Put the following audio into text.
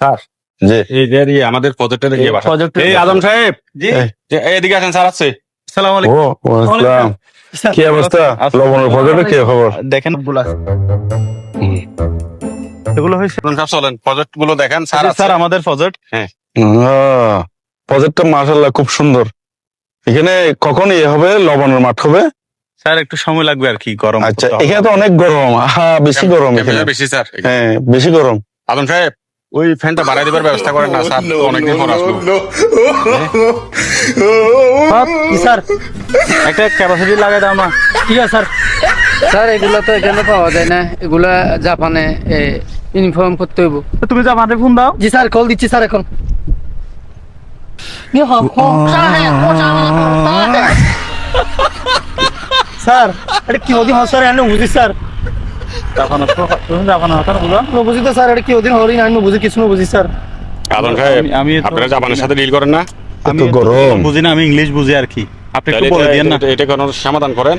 Sir জি এই যে আমাদের প্রজেক্টের ইয়ে বাসা এই আদম সাহেব জি এদিকে আসেন স্যার আছে আসসালামু ও আলাইকুম আসসালাম কি অবস্থা লবণের প্রজেক্টে কি খবর দেখেন এগুলো হয়েছে স্যার চলেন প্রজেক্ট গুলো দেখেন স্যার আছে স্যার আমাদের প্রজেক্ট প্রজেক্টটা মাশাআল্লাহ খুব সুন্দর এখানে কখন ইয়ে হবে লবণের মাঠ হবে স্যার একটু সময় লাগবে আর কি গরম আচ্ছা করতে হবে। এখানে তো অনেক গরম বেশি গরম এখানে টেম্পারেচার বেশি স্যার হ্যাঁ বেশি গরম আদম সাহেব ওই ফ্যানটা বাড়াই দেবার ব্যবস্থা করেন না স্যার অনেকদিন পর আসলো স্যার একটা ক্যাপাসিটি লাগাই দাও না ঠিক আছে স্যার স্যার এগুলো তো এখানে পাওয়া যায় না এগুলা জাপানে ইনফর্ম করতে হইব তুমি যা মাঠে ফোন দাও জি স্যার কল দিচ্ছি স্যার এখন স্যার এটা কি ওদিন স্যার এনে বুঝি স্যার জাপানো তুমি জাপানো কথা বলো বুঝি তো স্যার এটা কি ওদিন হরিণ আমি বুঝি কিছু না বুঝি স্যার আদম সাহেব আমি আপনারা জাপানের সাথে ডিল করেন না এত গরম বুঝি না আমি ইংলিশ বুঝি আর কি আপনি একটু তাহলে বলে দিয়েন না এটা কোনো সমাধান করেন